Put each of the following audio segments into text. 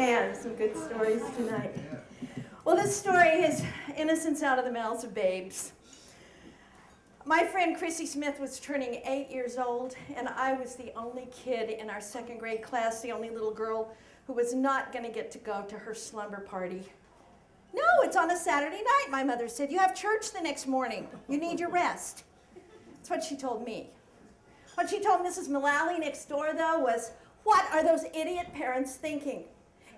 Man, some good stories tonight. Well, this story is Innocence out of the mouths of babes. My friend Chrissy Smith was turning 8 years old, and I was the only kid in our second grade class, the only little girl who was not going to get to go to her slumber party. No, it's on a Saturday night, my mother said. You have church the next morning. You need your rest. That's what she told me. What she told Mrs. Mullally next door, though, was, what are those idiot parents thinking?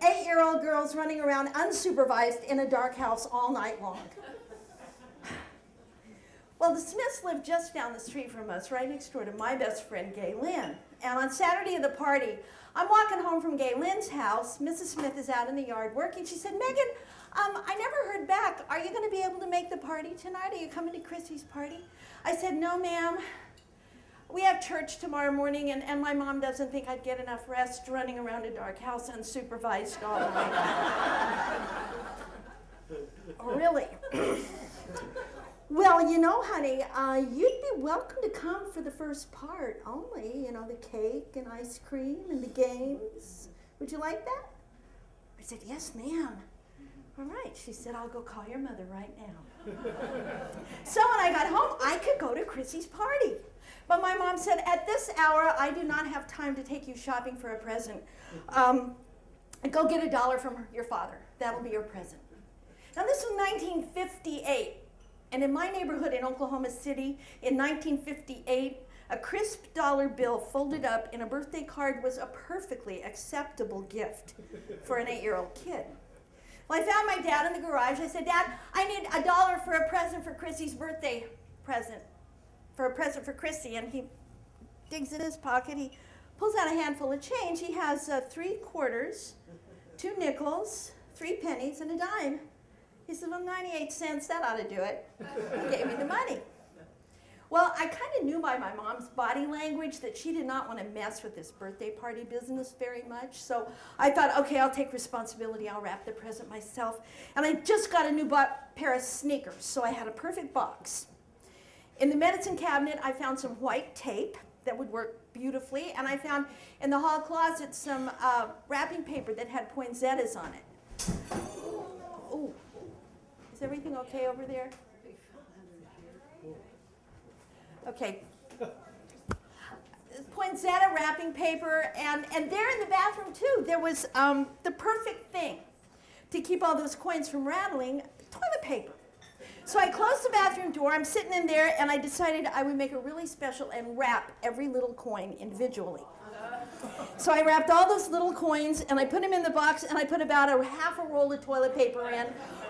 8-year-old girls running around unsupervised in a dark house all night long. Well, the Smiths lived just down the street from us, right next door to my best friend, Gay Lynn. And on Saturday of the party, I'm walking home from Gay Lynn's house. Mrs. Smith is out in the yard working. She said, Megan, I never heard back. Are you going to be able to make the party tonight? Are you coming to Chrissy's party? I said, no, ma'am. We have church tomorrow morning, and my mom doesn't think I'd get enough rest running around a dark house unsupervised all night. Oh, really? Well, you know, honey, you'd be welcome to come for the first part only. You know, the cake and ice cream and the games. Would you like that? I said, yes, ma'am. All right. She said, I'll go call your mother right now. So when I got home, I could go to Chrissy's party. But my mom said, at this hour, I do not have time to take you shopping for a present. Go get $1 from your father. That'll be your present. Now, this was 1958. And in my neighborhood in Oklahoma City, in 1958, a crisp dollar bill folded up in a birthday card was a perfectly acceptable gift for an 8-year-old kid. Well, I found my dad in the garage. I said, Dad, I need $1 for a present for Chrissy's birthday present. For a present for Chrissy. And he digs in his pocket. He pulls out a handful of change. He has 3 quarters, 2 nickels, 3 pennies, and a dime. He said, well, 98 cents, that ought to do it. He gave me the money. Well, I kind of knew by my mom's body language that she did not want to mess with this birthday party business very much. So I thought, okay, I'll take responsibility. I'll wrap the present myself. And I just got a new pair of sneakers, so I had a perfect box. In the medicine cabinet, I found some white tape that would work beautifully. And I found in the hall closet some wrapping paper that had poinsettias on it. Oh, is everything okay over there? Okay. Poinsettia wrapping paper, and there in the bathroom too, there was the perfect thing to keep all those coins from rattling, toilet paper. So I closed the bathroom door, I'm sitting in there, and I decided I would make it really special and wrap every little coin individually. So I wrapped all those little coins, and I put them in the box, and I put about a half a roll of toilet paper in,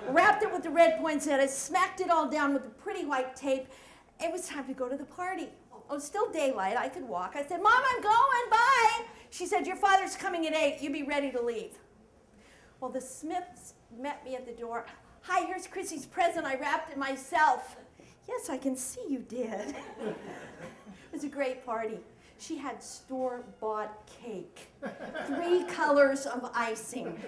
wrapped it with the red poinsettias, smacked it all down with the pretty white tape. It was time to go to the party. Oh, it's still daylight. I could walk. I said, Mom, I'm going. Bye. She said, your father's coming at 8. You be ready to leave. Well, the Smiths met me at the door. Hi, here's Chrissy's present. I wrapped it myself. Yes, I can see you did. It was a great party. She had store-bought cake, 3 colors of icing.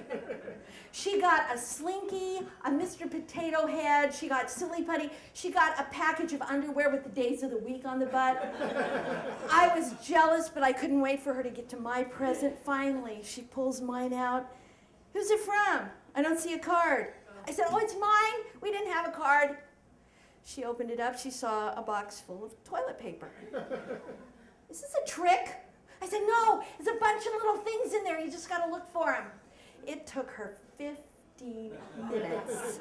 She got a Slinky, a Mr. Potato Head. She got Silly Putty. She got a package of underwear with the days of the week on the butt. I was jealous, but I couldn't wait for her to get to my present. Finally, she pulls mine out. Who's it from? I don't see a card. I said, oh, it's mine. We didn't have a card. She opened it up. She saw a box full of toilet paper. Is this a trick? I said, no, there's a bunch of little things in there. You just got to look for them. It took her 15 minutes.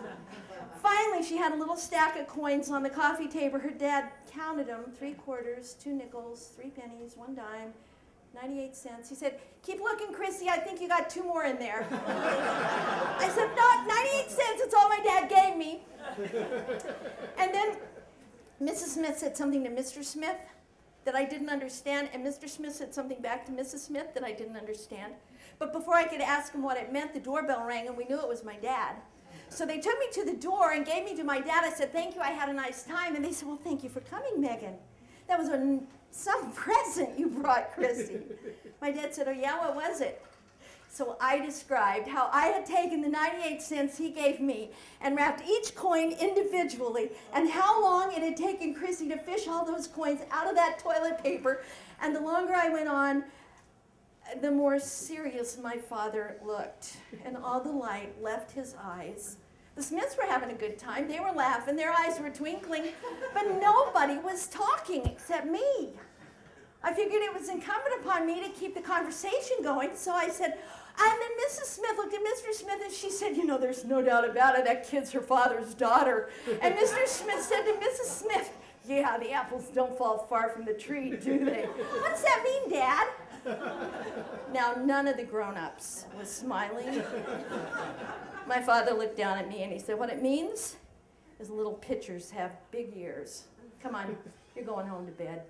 Finally, she had a little stack of coins on the coffee table. Her dad counted them, 3 quarters, 2 nickels, 3 pennies, 1 dime, 98 cents. He said, keep looking, Chrissy. I think you got 2 more in there. I said, no, 98 cents. It's all my dad gave me. And then Mrs. Smith said something to Mr. Smith that I didn't understand, and Mr. Smith said something back to Mrs. Smith that I didn't understand. But before I could ask him what it meant, the doorbell rang, and we knew it was my dad. So they took me to the door and gave me to my dad. I said, thank you, I had a nice time. And they said, well, thank you for coming, Megan. That was some present you brought, Chrissy. My dad said, oh, yeah, what was it? So I described how I had taken the 98 cents he gave me and wrapped each coin individually, and how long it had taken Chrissy to fish all those coins out of that toilet paper. And the longer I went on, the more serious my father looked, and all the light left his eyes. The Smiths were having a good time. They were laughing. Their eyes were twinkling, but nobody was talking except me. I figured it was incumbent upon me to keep the conversation going, so I said, and then Mrs. Smith looked at Mr. Smith and she said, you know, there's no doubt about it, that kid's her father's daughter. And Mr. Smith said to Mrs. Smith, yeah, the apples don't fall far from the tree, do they? What does that mean, Dad? Now, none of the grown-ups was smiling. My father looked down at me and he said, what it means is little pitchers have big ears. Come on, you're going home to bed.